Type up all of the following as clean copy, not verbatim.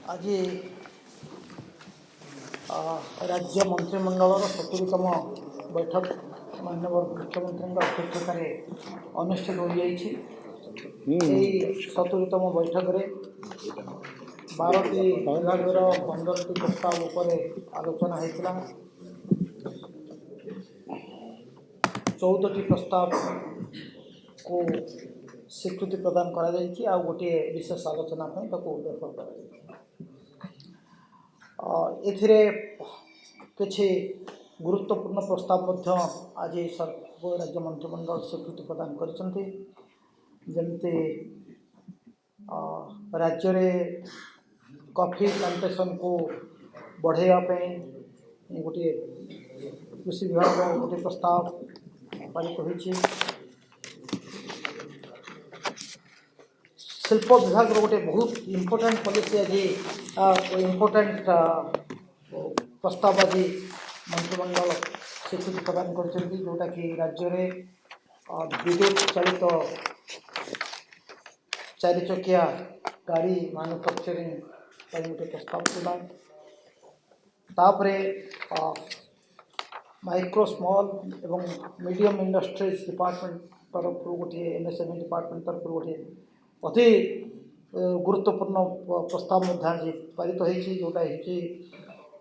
आज राज्य मंत्रिमंडल 70तम बैठक माननीय मुख्यमंत्री अध्यक्षता अनुष्ठित हो जाइए। 70तम बैठक में 12टी विभागर 15टी प्रस्ताव उपर आलोचना होता। 14टी प्रस्ताव को स्वीकृति प्रदान करा जाइए आ गोटे विशेष आलोचना रेफर कर किसी गुरुत्वपूर्ण प्रस्ताव आज राज्य मंत्रिमंडल स्वीकृति प्रदान करमती राज्य में कॉफी प्लांटेशन को बढ़ावाई गोटे कृषि विभाग गोटे प्रस्ताव पारित होती। शिल्प विभाग गोटे बहुत इम्पोर्टेंट पॉलिसी आज इम्पोर्टेंट प्रस्ताव आज मंत्रिमंडल स्वीकृति प्रदान कर जोटा कि राज्य में विद्युत चालित 4 चकिया गाड़ी मैन्युफैक्चरिंग गोटे प्रस्ताव था। माइक्रो स्मॉल एवं मीडियम इंडस्ट्रीज डिपार्टमेंट तरफ गोटे एमएसएमई डिपार्टमेंट तरफ गोटे अति गुरुत्वपूर्ण प्रस्ताव आज पारित होती जोटा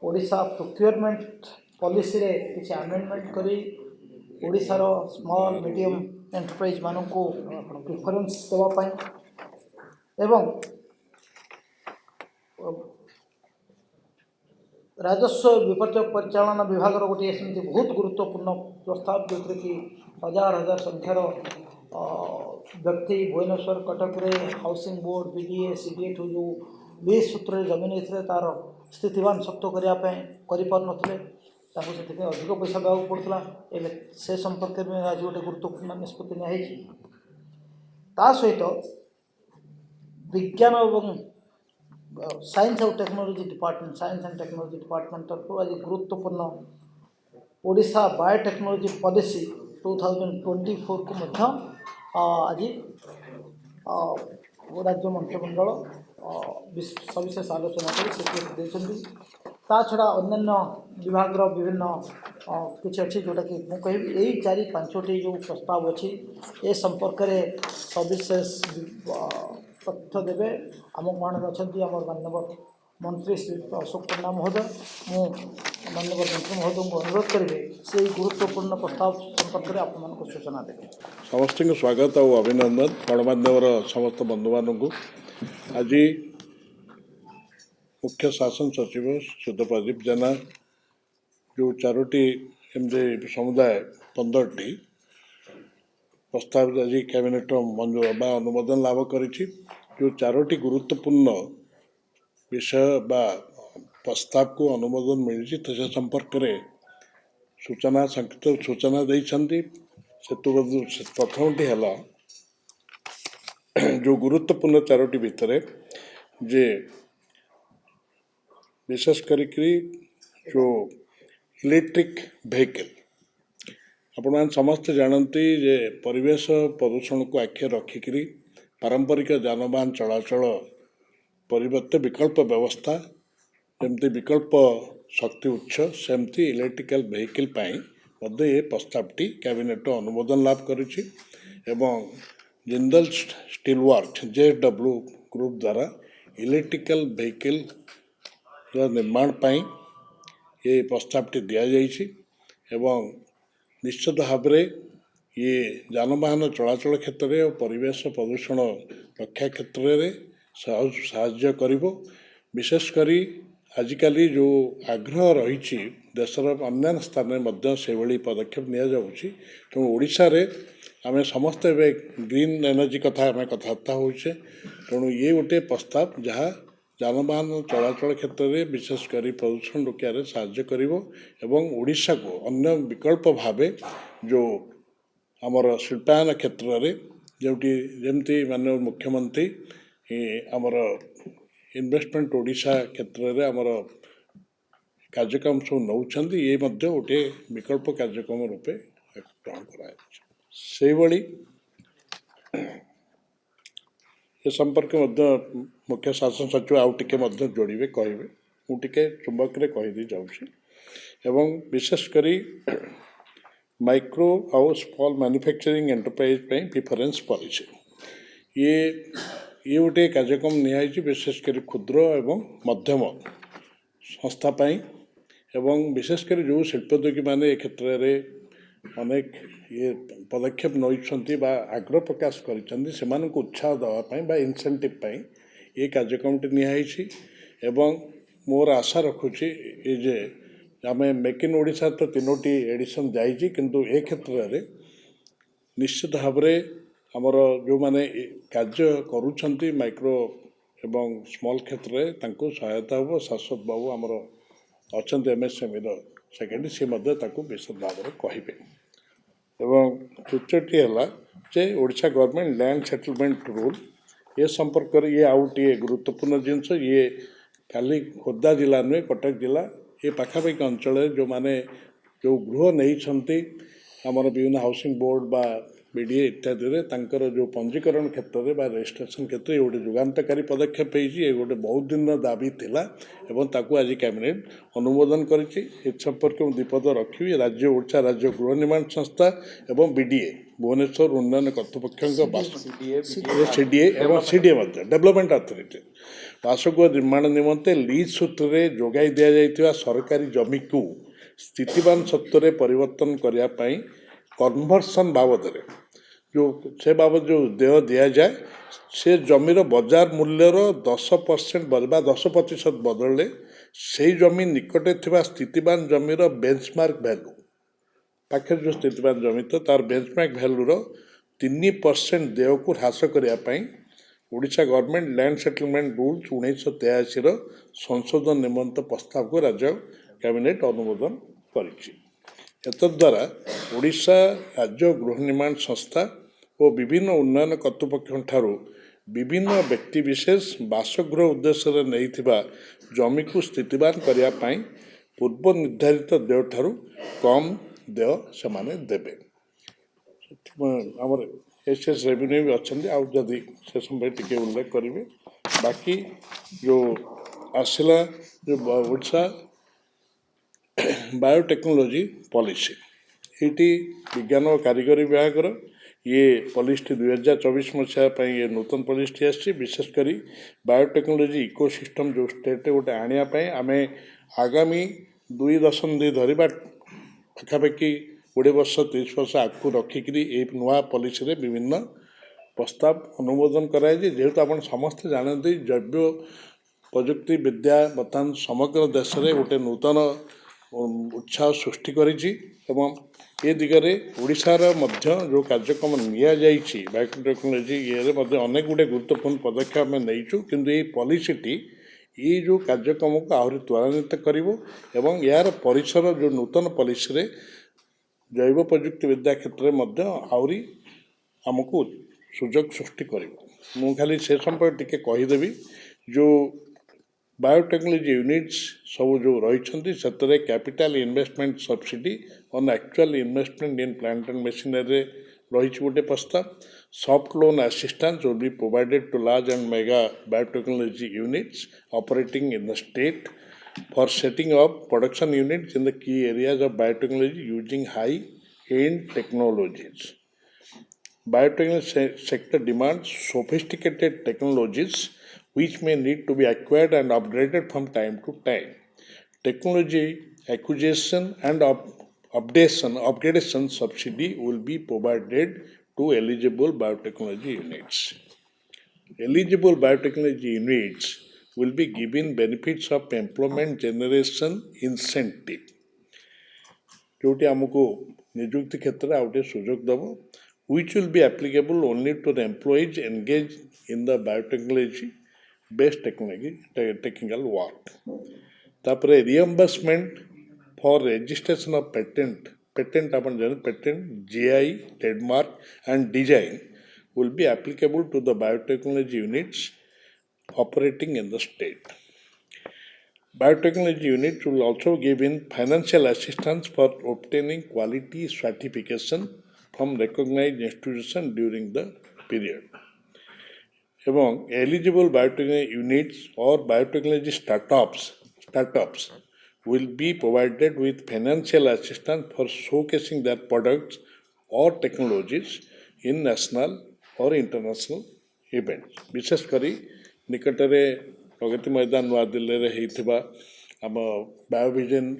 ओडिशा प्रोक्योरमेंट पॉलिसी रे किसी अमेंडमेंट करी ओडिशार स्मॉल मीडियम एंटरप्राइज मान को प्रिफरेंस देवाई एवं राजस्व विपर्य परिचालन विभाग गोटे सेमती बहुत गुरुत्वपूर्ण प्रस्ताव जो कि हजार हजार संख्यार व्यक्ति भुवनेश्वर कटक रे हाउसिंग बोर्ड बीडीए सीडीए ठू जो 20 सूत्र जमीन होते तार स्थितिवान सत्व करने अधिक पैसा देवा पड़ता से संपर्क में आज गोटे गुरुत्वपूर्ण निष्पत्ति सहित विज्ञान और साइंस और टेक्नोलॉजी डिपार्टमेंट तरफ आज गुरुत्वपूर्ण ओडिशा बायोटेक्नोलॉजी पॉलिसी 2024 को आज राज्य मंत्रिमंडल सविशेष आलोचना कर स्वीकृति देते। ता छड़ा अन्य विभाग विभिन्न किसी अच्छी जोटा कि मुझे यही 4-5टी जो प्रस्ताव अच्छी ए संपर्क में सविशेष तथ्य देवे आम मान अच्छा आम माननीय मंत्री श्री अशोक पन्ना महोदय मु माननीय मंत्री महोदय को अनुरोध करेंगे से गुरुत्वपूर्ण प्रस्ताव संपर्क में आप सूचना देवे। समस्त स्वागत और अभिनंदन गणमाध्यम समस्त बंधु मानक आज मुख्य शासन सचिव सुध प्रदीप जेना जो 4टी एमती समुदाय 15टी प्रस्ताव आज कैबिनेट मंजूर बा अनुमोदन लाभ करी जो 4टी गुरुत्वपूर्ण विषय बा प्रस्ताव को अनुमोदन मिली से संपर्क में सूचना संक्षिप्त सूचना देती प्रथमटी है जो गुरुत्वपूर्ण 4टी भितर जे विशेष करी जो इलेक्ट्रिक व्हीकल आपण समस्त जानती जे परिवेश प्रदूषण को आखे रखिकी पारंपरिक जानवाहन चलाचल परिवर्ते विकल्प व्यवस्था जमती विकल्प शक्ति उत्स सेमती इलेक्ट्रिकल व्हीकल मध्य ये प्रस्तावटी कैबिनेट अनुमोदन लाभ करिछि एवं Jindal steel work JSW group द्वारा इलेक्ट्रिकल व्हीकल निर्माण पाई ये प्रस्तावटी दि जाइछि एवं निश्चित भाव ये जानवाहन चलाचल क्षेत्र में और परिवेश प्रदूषण रक्षा क्षेत्र में साहाय्य करिवो। विशेषकरी आजिकाली जो आग्रह रही देशर अन्य स्थान में से पदक्षेप नि तो ओडिशा रे आमे समस्त ग्रीन एनर्जी कथा आम कथबार्ता होचे तेणु ये गोटे प्रस्ताव जहाँ जानवाहन चलाचल क्षेत्र में विशेषकर प्रदूषण रोकिया साहाय्य करिवो एवं ओडिशा को अन्य विकल्प भावे जो आमर शिल्पायन क्षेत्र में जोटी जमती माननीय मुख्यमंत्री आमर इन्वेस्टमेंट ओडिशा क्षेत्र में आमर कार्यक्रम सब नौकरी ये गोटे विकल्प कार्यक्रम रूपे ग्रहण कर संपर्क मुख्य शासन सचिव आउ टिके मध्य जोड़े कहे मुझे चुंबक कहीदी जाऊँगी एवं विशेषकर माइक्रो आउ small manufacturing enterprise preference policy ये ये गोटे कार्यक्रम निहाई विशेषकर क्षुद्र एवं मध्यम संस्था एवं विशेषकर जो शिल्पोद्योगी मैंने क्षेत्र में अनेक ये पदक्षेप नई आग्रह प्रकाश कर उत्साह देवाई इनसेंटिव ये कार्यक्रम निहाई एवं मोर आशा रखुची ये आम मेक इन ओडिशा तो 3टी एडिशन जाइए किंतु ए क्षेत्र में निश्चित भाव आमर जो मैंने कार्य करुँच माइक्रो एवं स्मॉल क्षेत्र में सहायता हो शाश्वत बाबू आमर अच्छा एमएसएमई सेक्रेटरी सी विशद भाव में कहे एवं तृतीयटी है जे Odisha government land settlement rule ये संपर्क ये आउटे गुरुत्वपूर्ण जिनस ये खाली खोर्धा जिला नुहे कटक जिला ये पाखापाखि अंचल जो माने जो गृह नहीं आमर विभिन्न हाउसिंग बोर्ड बा बीडीए इत्यादि तांकर जो पंजीकरण क्षेत्र में रजिस्ट्रेशन क्षेत्र में गोटे जुगान्तकारी पदक्षेप ये गोटे बहुत दिन दाबी थिला एवं ताकू आज कैबिनेट अनुमोदन करिछि संपर्क में दीपद रखी राज्य ओडिशा राज्य गृह निर्माण संस्था एवं बीडीए भुवनेश्वर उन्नयन कर्तृपक्ष सीडीए एवं सीडीए डेवलपमेंट अथॉरिटी बासगृह निर्माण निमंते लीज सूत्र में जोगाई दि जाइथिबा सरकारी जमी को स्थितिवान सत्वर परिवर्तन करने कन्वर्सन बाबद जो से बाबद जो देय दि जाए से जमीर बजार मूल्यर 10% 10% बदले से जमी निकटे थिबा स्थितिवान जमीर बेंचमार्क भैल्यू पाखे जो स्थितिवान जमी तो तार बेंचमार्क भैल्यूर 3% देय को ह्रास करने Odisha government land settlement rules 1983 संशोधन निमंत प्रस्ताव को राज्य कैबिनेट अनुमोदन करद्वारा ओडिशा राज्य गृह निर्माण संस्था और विभिन्न उन्नयन कर्तृपक्ष विभिन्न व्यक्तिविशेष बासगृह उद्देश्य नहीं जमी को स्थितिवान करने पूर्व निर्धारित देय ठारू कम देय से देवे आमर एसएस रेवेन्यू भी अच्छा आदि से समय टी उल्लेख करेंगे बाकी जो आसला जो ओडिशा बायोटेक्नोलॉजी पॉलिसी ये विज्ञान और कारीगरी विभाग ये पॉलिसी 2024 मसीहा ये नूतन पॉलिसी आसी विशेषकर बायोटेक्नोलॉजी इकोसिस्टम जो स्टेट गोटे आने आम आगामी 2 दशंधि धरवा पाखापाखि 20 वर्ष 30 वर्ष आगू रखिकी नुआ पॉलिसी विभिन्न प्रस्ताव अनुमोदन कराए जेहेतु आप समस्ते जानते जैव प्रजुक्ति विद्या बर्तमान समग्र देश में गोटे नूतन उत्साह सृष्टि करिछि एवं ये दिगरे ओडिशार मध्य जो कार्यक्रम निया जाइछि बायोटेक्नोलॉजी ये मध्य अनेक गुटे गुरुत्वपूर्ण पदक्षेप आम नहींचु किंतु ये पॉलिसीटी ये जो कार्यक्रम को आहरी त्वरान्वित करिवो एवं यार परिसर जो नूतन पॉलिसी रे जैव प्रजुक्ति विद्या क्षेत्र में आहरी आमको सुजोग सृष्टि करिवो मु खाली से संपर्क टिके कहीदेवी जो बायोटेक्नोलॉजी यूनिट्स सब जो रही capital investment subsidy on actual investment in plant and machinery रही गोटे प्रस्ताव soft loan assistance will be provided to large and mega biotechnology units operating in the state for setting up production units in the key areas of biotechnology using high end technologies biotechnology sector demands sophisticated technologies which may need to be acquired and upgraded from time to time. Technology acquisition and upgradation subsidy will be provided to eligible biotechnology units. Eligible biotechnology units will be given benefits of employment generation incentive. जोटी आमको निजुक्ति क्षेत्र में आउटे सुजोग दबो which will be applicable only to the employees engaged in the biotechnology based technical work. तापरे reimbursement for registration of patent अपन जाने patent GI trademark and design will be applicable to the biotechnology units operating in the state. Biotechnology units will also give in financial assistance for obtaining quality certification from recognized institutions during the period. एवं eligible biotechnology units और biotechnology startups will be provided with financial assistance for showcasing their products or technologies in national or international events. विशेष करी निकटरे प्रगति मैदान नवा दिल्ली रे होइथिबा आम बायोविजन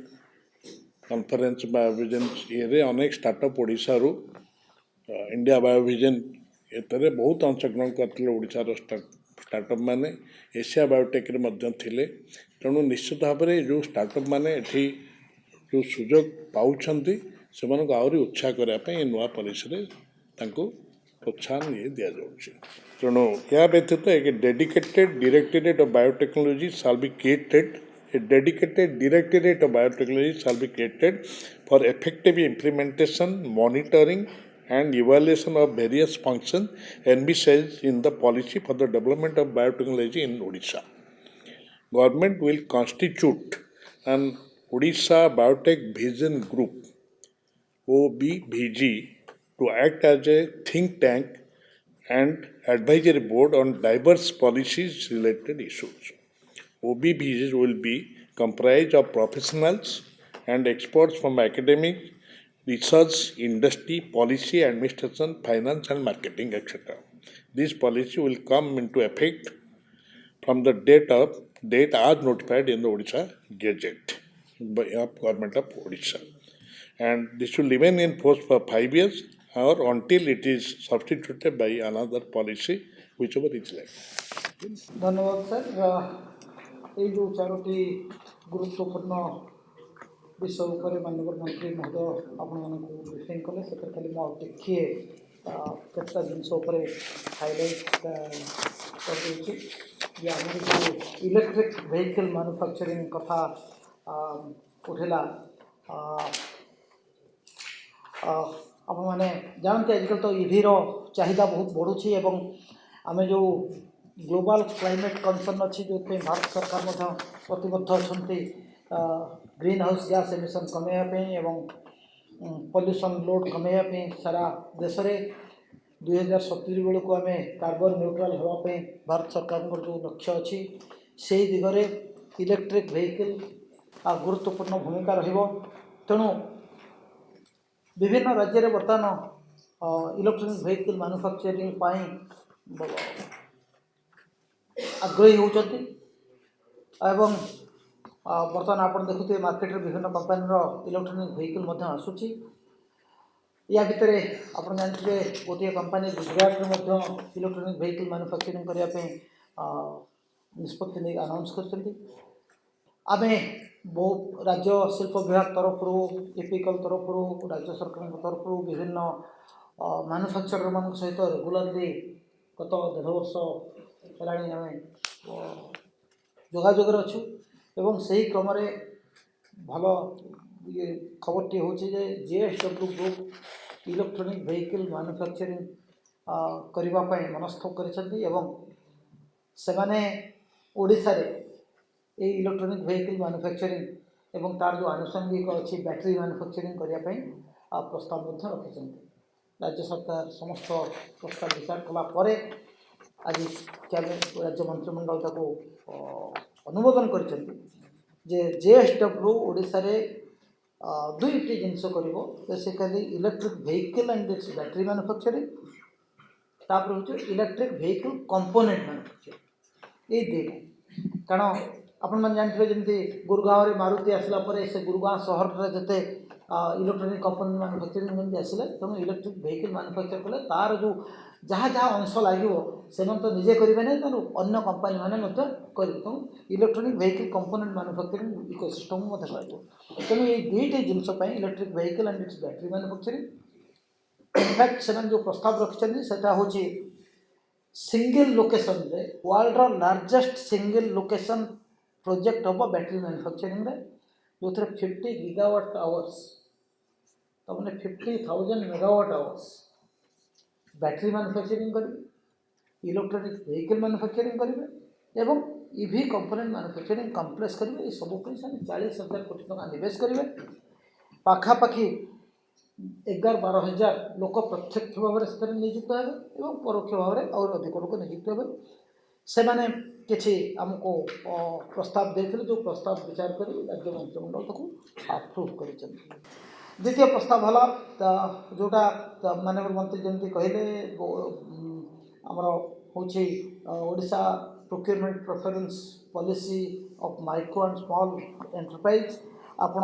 conference बायोविजन ये अनेक startup Odisha रु India बायोविजन एतरे बहुत अंशग्रहण करते ओडिशार स्टार्टअप माने एशिया बायोटेक रे मध्य थिले तेणु निश्चित भाव में जो स्टार्टअप माने एठी जो सुजोग पाउछंती सेମାନଙ୍କୁ ଆହୁରି ଉତ୍ସାହ କରିବା ପାଇଁ ଏ ନୂଆ ପଲିସିରେ ତାଙ୍କୁ ପ୍ରୋତ୍ସାହନ ଇଏ ଦିଆଯାଉଛି ତେଣୁ ଏହା ବ୍ୟତୀତ ଏକ dedicated directorate of biotechnology shall be created A dedicated directorate of biotechnology shall be created for effective implementation, monitoring, and evaluation of various functions envisaged in the policy for the development of biotechnology in Odisha. Government will constitute an Odisha Biotech Vision Group OBVG to act as a think tank and advisory board on diverse policies related issues. OBVGs will be comprised of professionals and experts from academic, research, industry, policy, administration, finance, and marketing, etc. This policy will come into effect from the date as notified in the Odisha Gazette by Government of Odisha, and this will remain in force for 5 years or until it is substituted by another policy, whichever is left. धन्यवाद sir ये जो चारोटी गुरुत्वपूर्ण विषय उपर माननीय मंत्री महोदय आपको briefing कले से खाली मुझे केतटा जिनस हाइलाइट कर जे आम जो इलेक्ट्रिक व्हीकल मैन्युफैक्चरिंग कथा उठेला आप मैंने जानते आजकल तो ईवी रो चाहिदा बहुत बढ़ुची एवं आम जो ग्लोबल क्लाइमेट कंसर्न अच्छी जो भारत सरकार प्रतिबद्ध अच्छा ग्रीन हाउस गैस एमिशन कमेवाई एवं पॉल्यूशन लोड कमेवाई सारा देश में 2070 बेलू को आम कार्बन न्यूट्रल होगापी भारत सरकार जो लक्ष्य अच्छी से दिगरे इलेक्ट्रिक व्हीकल गुरुत्वपूर्ण भूमिका तेणु विभिन्न राज्य में बर्तमान इलेक्ट्रॉनिक व्हीकल मैन्युफैक्चरिंग आग्रही होती एवं बर्तमान आप देखुए मार्केट में विभिन्न कंपानी इलेक्ट्रॉनिक व्हीकल आसूची या भितर आप जानते गोटे कंपानी गुजरात में इलेक्ट्रॉनिक व्हीकल मैन्युफैक्चरिंग करने निष्पत्ति नहीं अनाउंस कर आम बहुत राज्य शिल्प विभाग तरफ इपिकल तरफ राज्य सरकार तरफ विभिन्न मैन्युफैक्चरर मान सहित रेगुलारली गत 1.5 वर्ष है आम जोगाजोग अच्छु एवं से ही क्रम भल ये खबरटी हूँ JSW group electronic vehicle manufacturing करने मनस्थ कर ओडिशा रे ये इलेक्ट्रॉनिक व्हीकल मैन्युफैक्चरिंग एवं तार जो आनुषंगिक अच्छी बैटरी मैन्युफैक्चरिंग करने प्रस्ताव रखी राज्य सरकार समस्त प्रस्ताव विचार कलापर आज कैबिनेट राज्य मंत्रिमंडल ताको अनुमोदन कर JSW ओडिशा रे दुईटी जिनस कर basically electric vehicle and its battery manufacturing तापर हूँ इलेक्ट्रिक व्हीकल कंपोनेंट मैन्युफैक्चरिंग ये दुईटा कारण आपण मैंने जानते जमी गुरगाँव में मारुति आसला से गुरगाँव सहर में जिते इलेक्ट्रॉनिक कंपोनेंट मैन्युफैक्चरिंग जमी आसिले तेणु इलेक्ट्रिक व्हीकल मैन्युफैक्चर कले तार जो जहाँ जहाँ अंश लगे से तो निजे करेंगे ना तेणु अन्य कंपानी मैंने तेणु electronic vehicle component manufacturing ecosystem तेणु ये दुईटी जिनस electric vehicle and its battery manufacturing in fact से जो प्रस्ताव रखिंट से हूँ सिंगल लोकेशन रे world largest single location project हम बैटरी मैन्युफैक्चरिंग जो 50 गीगावाट आवर्स तमने 50,000 मेगावाट आवर्स बैटरी मैन्युफैक्चरिंग करेंगे इलेक्ट्रॉनिक व्हीकल मैन्युफैक्चरिंग करेंगे एवं ईवी कंपोनेंट मैन्युफैक्चरिंग कम्प्लेक्स करेंगे ये सब 40,000 कोटी टका निवेश करेंगे पाखापाखि 11-12 हजार लोक प्रत्यक्ष भाव में नियुक्त हे और परोक्ष भाव में और अधिक लोक नियुक्त हे से माने किछि आमको प्रस्ताव देते जो प्रस्ताव विचार कर राज्य मंत्रिमंडल ताको अप्रूव कर द्वितीय प्रस्ताव हला जोटा माननीय मंत्री जमी कहले आमर हूँ Odisha procurement preference policy of micro and small enterprise आपण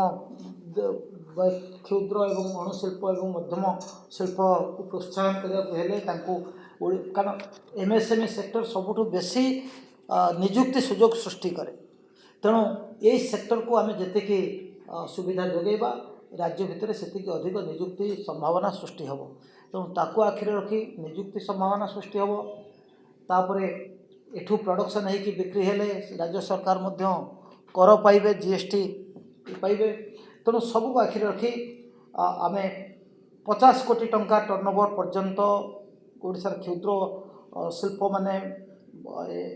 क्षुद्र एवं अणुशिल्प एवं मध्यम शिल्प को प्रोत्साहन करने कारण एमएसएमई सेक्टर सबुठ बेसी निजुक्ति सुजोग सृष्टि करे तेणु यही सेक्टर को आम जी सुविधा जोगेबा राज्य भितर से अधिक निजुक्ति संभावना सृष्टि हम तेणु ताकू आखिरे रखी निजुक्ति संभावना सृष्टि हम तापर एठू प्रोडक्शन है कि बिक्री हेले राज्य सरकार मध्य कर पाइबे जीएसटी पाइबे तेणु सबको आखिरे रखी आम 50 कोटी टंका टर्नओवर पर्यंत ओडिशार क्षुद्र शिल्प माने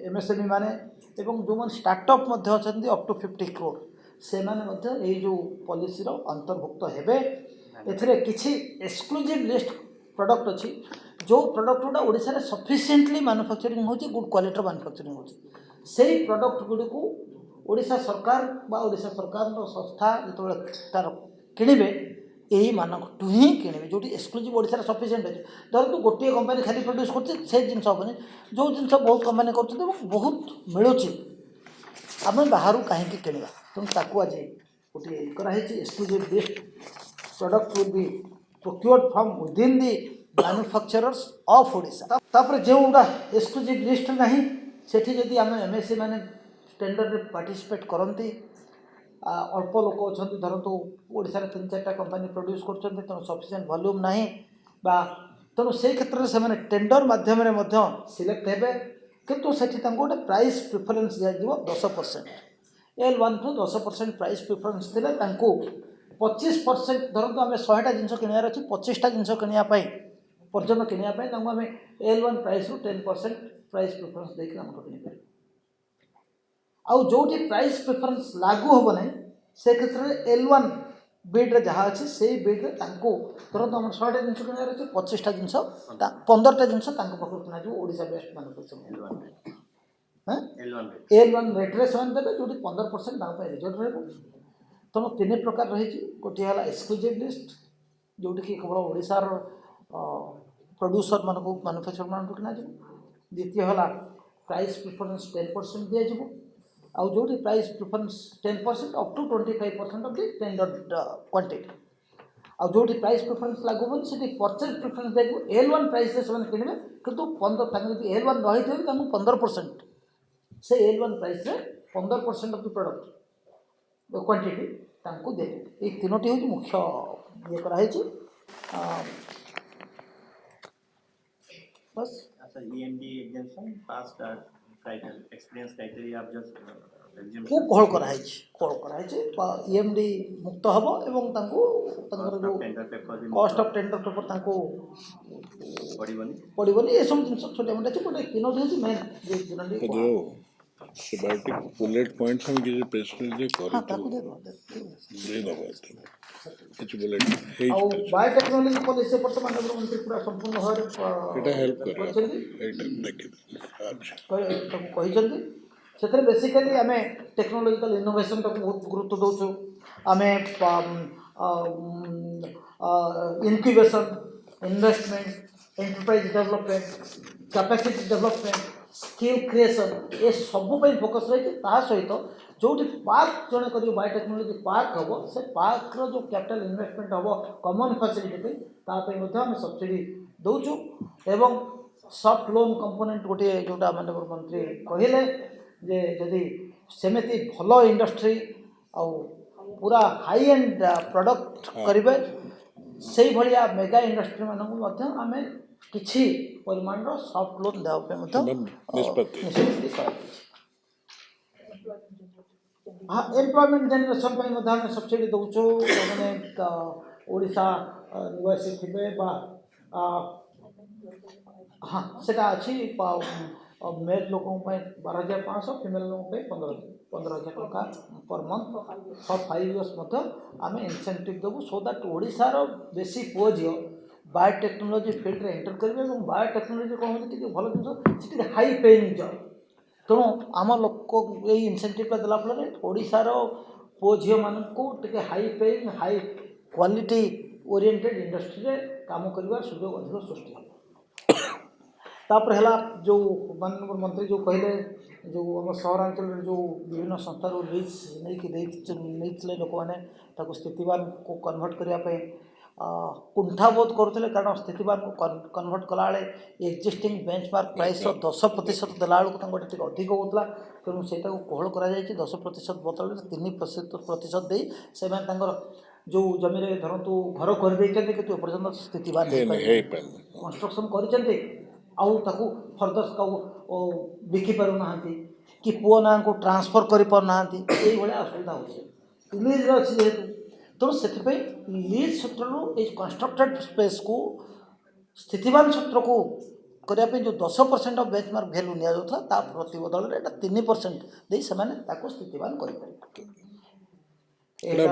एमएसएमई माने एवं जो मैंने स्टार्टअप अच्छा अप टू 50 करोड़ से माने जो पॉलिसी अंतर्भुक्त हेबे एथिरे किछि एक्सक्लूसिव लिस्ट प्रोडक्ट अच्छी जो प्रोडक्ट गुड़ा ओडिशा रे सफिशिएंटली मैन्युफैक्चरिंग होची गुड क्वालिटी मैन्युफैक्चरिंग होची सेही प्रोडक्ट गुडी को ओडिशा सरकार बा ओडिशा सरकार संस्था जो तार किणवे यही मानू ही किणवे जो एक्सक्लूसिव ओडिशा सफिशिएंट अच्छे धरतु गोटे कंपनी खाली प्रोड्यूस कर जिन जो जिन बहुत कंपनी कर बहुत मिलूँ आम बाहर कहीं किणवा तेणु ताकू आज गोटे कराई exclusive list product will be procured from within the manufacturers of Odisha तापर जो गुड़ा एक्सक्लूसिव लिस्ट नहीं सेठी जदि आम एमएससी माने टेंडर रे पार्टिसिपेट करती अल्प लोक अच्छा धरतु ओडिशा रे 3-4टा कंपनी प्रोड्यूस कर तेणु सफिशिएंट वॉल्यूम नहीं बा तेणु से क्षेत्र में से टेंडर माध्यम सिलेक्ट हेबे किंतु सेठी गोटे प्राइस प्रिफरेन्स दिया 10% L1 टू 10% प्राइस प्रिफरेन्स देले 25% धरतु आम 100टा जिन किणार अच्छे 25टा जिन किनापी पर्यटन किनापी आम L1 प्राइस रु 10% प्राइस प्रिफरेन्स देकर आम किपर आउ जोटी प्राइस प्रिफरेन्स लागू हम ना से क्षेत्र में L1 बिड्रे जहाँ अच्छे से बिड्रे तुरंत आम 100टा जिन किणार अच्छे 25टा जिन 15टा जिन पाखु किणा ओडिशा बेस्ट मैन्युफैक्चरिंग L1 रेट्रे से देते जो 15% रिजर्व रहा तेणु 3 प्रकार रही गोटे है एक्सक्लूसिव लिस्ट जोटि केवल ओडिशार प्रोड्यूसर मान मैन्युफैक्चर मान किणा द्वितीय है प्राइस प्रिफरेन्स 10% दिज्व आउ जो price preference 10% up to 25% of the tender quantity आउ जो प्राइस प्रिफरेन्स लागू हो परचेज प्रिफरेन्स देखो L1 प्राइस से किणवे कितु 15 L1 रही 15% से L1 प्राइस रे 15% ऑफ द प्रोडक्ट क्वांटिटी तांको दे ये तीनोटी हूँ मुख्य ये कराई बस अच्छा EMD एग्जामिनेशन पास एक्सपीरियंस क्राइटेरिया आप जस्ट को कोहल कराई EMD मुक्त हम एवं जो कॉस्ट ऑफ टेंडर पेपर तांको पड़ोनी ये सब जिन छोटे मोटे अच्छे गोटे तीनोटी हूँ मेन जो सिबायोटिक बुलेट पॉइंट्स हम किसी प्रेसमेंट दे हाँ कर ताकू दे दबा कुछ बुलेट आउ बायोटेक्नोलॉजी पॉलिसी वर्तमान मंत्री पूरा संपूर्ण भाव एटा हेल्प कर एटा देखि अच्छा से बेसिकली आम टेक्नोलोजिकल इनोवेशन टाक बहुत गुरुत्व दौचु आम incubation investment enterprise development capacity development skill creation ये सबूप फोकस रही सहित जो पार्क जड़े कर बायोटेक्नोलॉजी पार्क हम से पार्क जो कैपिटल इन्वेस्टमेंट हम कॉमन फैसिलिटी आम सब्सिडी दौचु एवं सॉफ्ट लोन कंपोनेंट गोटे जोटा माननीय मंत्री कहले जे जदि सेमती भल इंडस्ट्री आउ पूरा हाई एंड प्रोडक्ट करेंगे से भाया मेगा इंडस्ट्री मानक आम किसी परिमाण सॉफ्ट लोन देवाई हाँ एम्प्लॉयमेंट जनरेशन आम सब्सिडी दौचु मैंने ओडिशा निवासी थे हाँ सेटा अच्छी मेल लोक 12,500 फीमेल लोक 15,000 15,000 टंका पर मंथ फॉर 5 इयर्स मध्य आम इनसेंटिव देवु सो दैट ओडिशार बेसी पुओ झील बायोटेक्नोलोजी फील्ड रे एंटर करेंगे और बायोटेक्नोलोजी कौन होती भल जिन हाई पेइंग जॉब तेणु आम लोक ये इनसेंटिव देला फल ओडिशार पुओ झील मानक high paying high quality oriented industry रे काम कर सुजोग अधिक सृष्टि हो तापर है जो माननीय मंत्री जो कहले जो आम सहरांचल जो विभिन्न संस्था लीज नहीं लोक मैंने स्थितिवान को कन्वर्ट करने कुंठाबोध करुले कारण स्थितिवान को कन्वर्ट कला एक्जिस्टिंग बेंचमार्क प्राइस 10% देला बेलू अधिक होता तेणु से कोहल कर 10% बदल 3% दे से जो जमी धरतु घर कर कि एपर्तंत स्थितिवान कंस्ट्रक्शन कर फर्दर बिकी पारना कि पुओ ना को ट्रांसफर कर पारना असुविधा हो लीज अच्छी जेहेतु तेणु से लीज सूत्र कंस्ट्रक्टेड स्पेस को स्थितिवान सूत्र को करने जो 10% ऑफ बेंचमार्क वैल्यू नि जाता प्रतिबदल 3% दे से स्थितिवान कर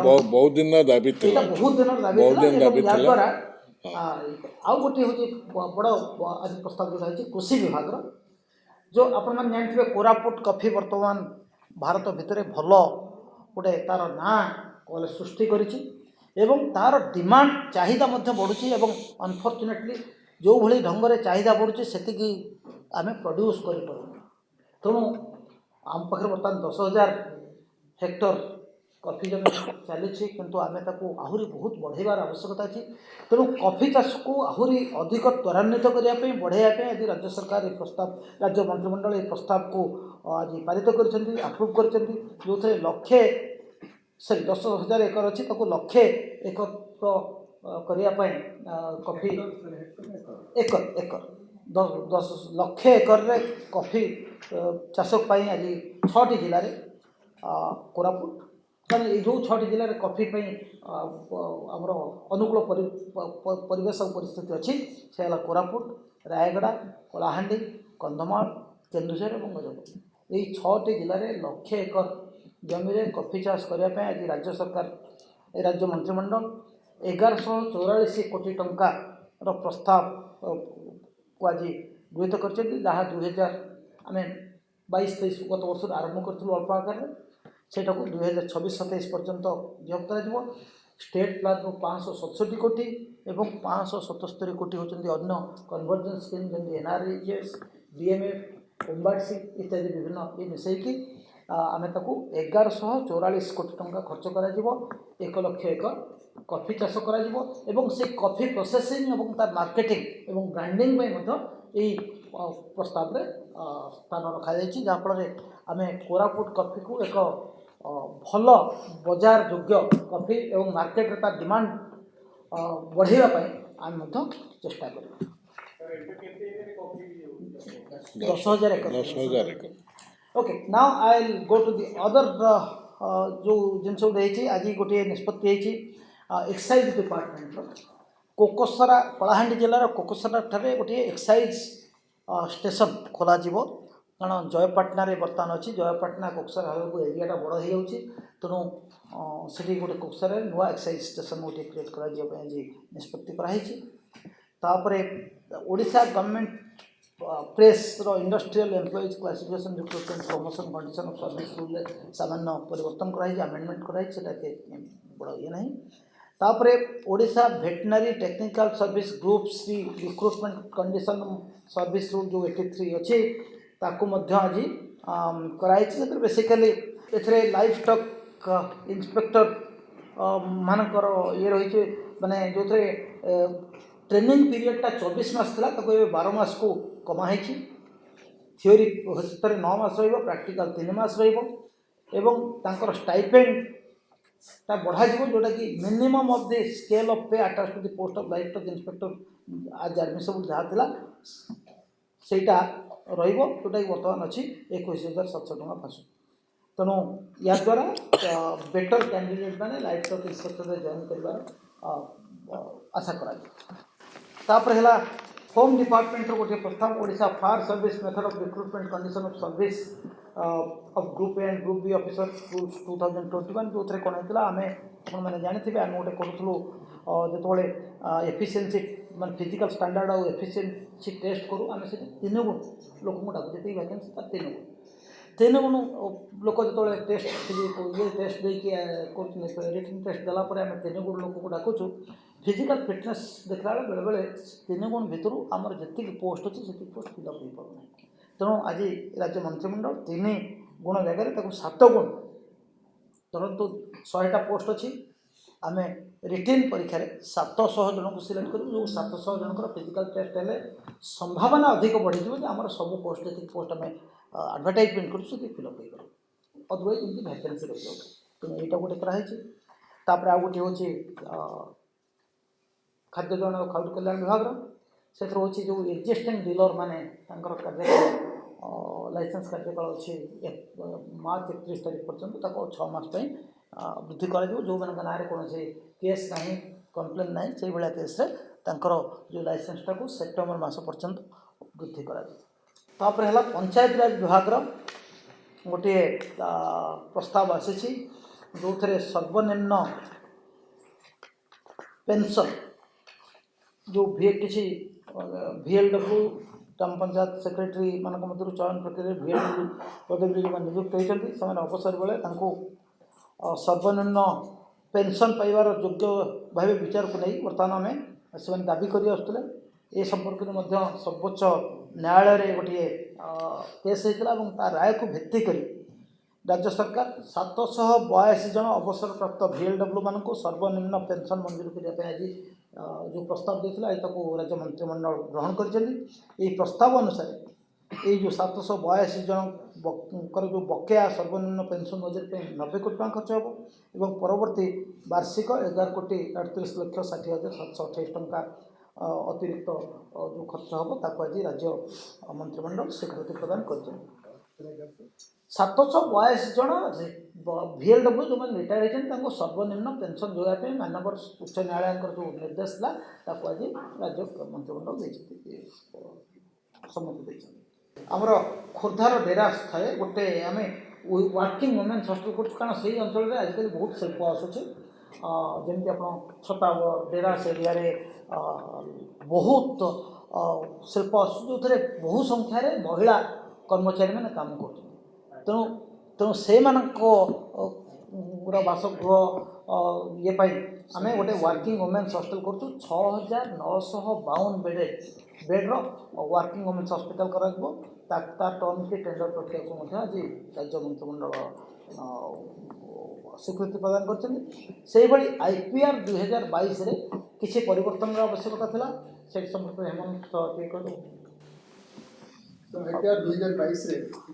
बहुत दिन दाबी बहुत दिन दाबी द्वारा आउ गोटे हूँ बड़ आज प्रस्ताव जोटा है कृषि विभाग जो आपण मैंने जानते कोरापुट कॉफी वर्तमान भारत भितर भल गोटे तार ना कले सृष्टि करिछि एवं तार डिमांड चाहिदा बढ़ुची एवं अनफॉर्चुनेटली जो भली ढंग से चाहिदा बढ़ुची से आम प्रोड्यूस कर तेणु आम पाखे बर्तमान 10,000 हेक्टर कॉफी जमी चली किंतु आम आहरी बहुत बढ़ेबार आवश्यकता अच्छी तेणु कॉफी चाष को आहरी अधिक त्वरान्वित करने बढ़ाइवाई आज राज्य सरकार प्रस्ताव राज्य मंत्रिमंडल ये प्रस्ताव को आज पारित कर आप्रुव कर जो थे लक्षे 10,000 एकर अच्छी लक्षे एकर करने कॉफी एकर एकर 10 लक्षे एकर कॉफी चाषपाई आज 6टी जिले कोरापुट कारण ये जो 6टी जिले में कॉफी आमर अनुकूल परिवेश और परिस्थिति अच्छी से है कोरापुट रायगड़ा कलाहांडी कंधमाल केन्दुझर और गजपति यही 6टी जिले में लक्षे एकर जमी कॉफी चाष करने आज राज्य सरकार राज्य मंत्रिमंडल 1144 कोटी टंका प्रस्ताव को आज गृहीत कर 2000 आम 22-23 गत वर्ष आरंभ करूँ अल्प आकार से 2026-27 पर्यंत जब कर स्टेट प्लान 567 कोटी एवं 577 कोटी होती अन्य कन्वर्जेंस स्कीम जमी एनआरईजीएस डीएमएफ ओम्बासी इत्यादि विभिन्न ये मिसैकी आम 1144 कोटी टंका खर्च कर 1 लक्ष एकर कॉफी चाष कर से कॉफी प्रोसेसिंग और तार मार्केटिंग और ब्रांडिंग यही प्रस्ताव में स्थान रखा जहाँफल आम कोरापुट कॉफी को एक भल बजार योग्य कॉफी और मार्केट रे तार डिमांड बढ़ावाई आम चेष्टा कर 10,000 acre okay now I will go to the other जो जिनस गोटे आज गोटे निष्पत्ति एक्साइज डिपार्टमेंट कोकोसरा कलाहांडी जिलार कोकोसरा ठारे गोटे एक्साइज स्टेशन खोल कारण जयपाटना बर्तमान अच्छी जयपाटना कोकसरा हल एरियाटा बड़ हो तेणु से गोटे कोकसरा नुआ एक्साइज स्टेशन गोटे क्रिएट कर आज निष्पत्ति कराई Odisha government press industrial employees classification recruitment promotion condition of service rule सामान्य परिवर्तन कराई आमेंडमेंट कराई बड़ ये ना तापर Odisha veterinary technical service groups recruitment condition service rule जो 83 अच्छी ताकू आज कराई बेसिकली ए लाइफ स्टॉक इंस्पेक्टर मानकर ये रही माने जो ट्रेनिंग पीरियडटा 24 मास था 12 मास को कमाई थियोरी 9 मास प्रैक्टिकल 3 मास रहा स्टाइपेंड ता बढ़ा जोटा कि minimum of the scale of pay attach to the post of livestock inspector आज एडमिशन जहाँ था सेटा जोटा कि बर्तमान अच्छी 21,700 टका फाँस तेणु या द्वारा बेटर कैंडिडेट मैंने लाइफ स्टॉक इंस्पेक्टर जॉइन कर आशा करा होम डिपार्टमेंट गोटे प्रस्ताव Odisha fire service method of recruitment condition of service of group A and group B officer 2021 जो थे कौन होता आम मैंने जानी आम गोटे करूँ जो एफिशिएंसी मान फिजिकल स्टैंडर्ड और एफिशिएंसी टेस्ट करूँ आम से 3 गुण लोक डाकू जी वैकेंसी तार 3 गुण लोक जो टेस्ट ये टेस्ट देखिए रिटन टेस्ट देलापर आम 3 गुण लोक को डाकुचु फिजिकल फिटनेस देखला बेले बेले 3 गुण भितर आमर जी पोस्ट अच्छी से पोस्ट फिलअप हो पाना तेणु आज राज्य मंत्रिमंडल 3 गुण जगह 7 गुण धरतु 100टा पोस्ट अच्छी आम रिटेन परीक्षा 700 जन को सिलेक्ट करूँ जो 700 जनकर फिजिकल टेस्ट हेल्ले संभावना अधिक बढ़ी आम सब पोस्ट जी पोस्ट आम एडवर्टाइजमेंट करूँ फिलअप हो पार अदरवाइज एमती भैकेंसी रही तेणु यहाँ गोटे कराई आ गोटे हूँ खाद्य जन और खाद्य कल्याण विभाग से हूँ जो एक्जिस्टिंग डीलर माने कार्यकाल लाइसेंस कार्यकाल अच्छे मार्च 31 तारीख पर्यंत 6 मास वृद्धि कर जो मान ना कौन केस ना कम्प्लेन ना से भाया केस जो लाइसेंसटा को सेप्टेम्बर मास पर्यंत वृद्धि कर पंचायत राज विभाग गोटे प्रस्ताव आसी जो थे सर्वनिम्न पेंशन जो किसी VLW ग्राम पंचायत सेक्रेटरी मान मध्य चयन प्रक्रिया VLW पदवी जो नियुक्त होती से अवसर बेले सर्वनिम्न पेंशन पाइबार योग्य भाव विचार को नहीं बर्तमान आम से दाबी कर ए संपर्क में सर्वोच्च न्यायालय गोटे केस होता राय को भित्ति कर राज्य सरकार 782 जन अवसर प्राप्त VLW मान सर्वनिम्न पेंशन मंजूर करने आज जो प्रस्ताव देता है राज्य मंत्रिमंडल ग्रहण कर प्रस्ताव अनुसार ये जो 782 जन जो बकेया सर्वनिम्न पेंशन मजूरी 90 कोटी टका खर्च हो और परवर्ती वार्षिक 11 कोटी 38,60,728 टका अतिरिक्त जो खर्च हम ताको आज राज्य मंत्रिमंडल स्वीकृति प्रदान कर 782 जन VLW जो मैंने रिटायर होती सर्वनिम्न पेंशन जोड़ापी मानव उच्च न्यायालय जो निर्देश था आज राज्य मंत्रिमंडल सम्मति आमर खोर्धार डेरास थाए गोटे आम वर्किंग वुमेन्स हस्टेल कर कारण से अंचल में आजिकल बहुत शिल्प आसूँ जमी आप छतावर डेरास एरिया बहुत शिल्प आसूँ जो थे बहु संख्यार महिला कर्मचारी मैंने काम कर तेणु तेणु से बासगृह ये आम गोटे वर्किंग वुमेन्स हस्टेल कर 6,952 बेड्र वर्किंग वुमेन्स हस्पिटाल कर टर्म की टेंडर प्रक्रिया को आज राज्य मंत्रिमंडल स्वीकृति प्रदान कर IPR 2022 किसी परिवर्तन आवश्यकता था से संपर्क हेमंत कह तो IPR 2022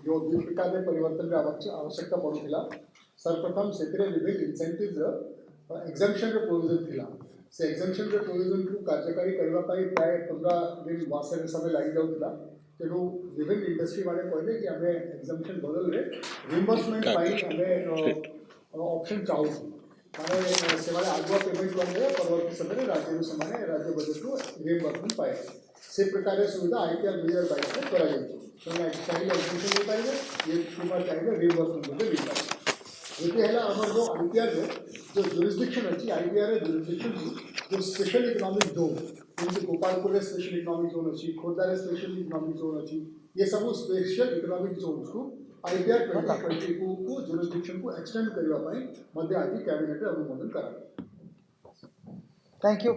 जो 2 प्रकार के परिवर्तन की आवश्यकता पड़ूला सर्वप्रथम से विभिन्न इनसेंटिव एग्जामिशन प्रोविजन थिला से एग्जामिशन प्रोविजन को कार्यकारी करने प्राय 15 दिन मास समय लग जाऊला तेणु विभिन्न इंडस्ट्री मैंने कहले कि आम एग्जामिशन बदल रिइंबर्समेंट आम ऑप्शन चाहूँ माने से आगुआ पेमेंट करदे परवर्ती समय राज्य बजेट को रिइंबर्समेंट पाए से प्रकार सुविधा IPR 2022 में करा चाहिए एडमिशन हो पाएगा ये चाहिए रिइंबर्समेंट मिल पाए ये है आम जो IPR जो जुरिस्डिक्शन अच्छी IPR जुरिस्डिक्शन जो स्पेशल इकोनॉमिक जोन जैसे गोपालपुर स्पेशल इकोनॉमिक जोन अच्छी खोर्धार स्पेशल इकोनॉमिक जोन अच्छी ये सब स्पेशल इकोनॉमिक जोन को IPR 2022 को जुरिस्डिक्शन को एक्सटेंड करने मध्य आज कैबिनेट अनुमोदन करा। Thank you.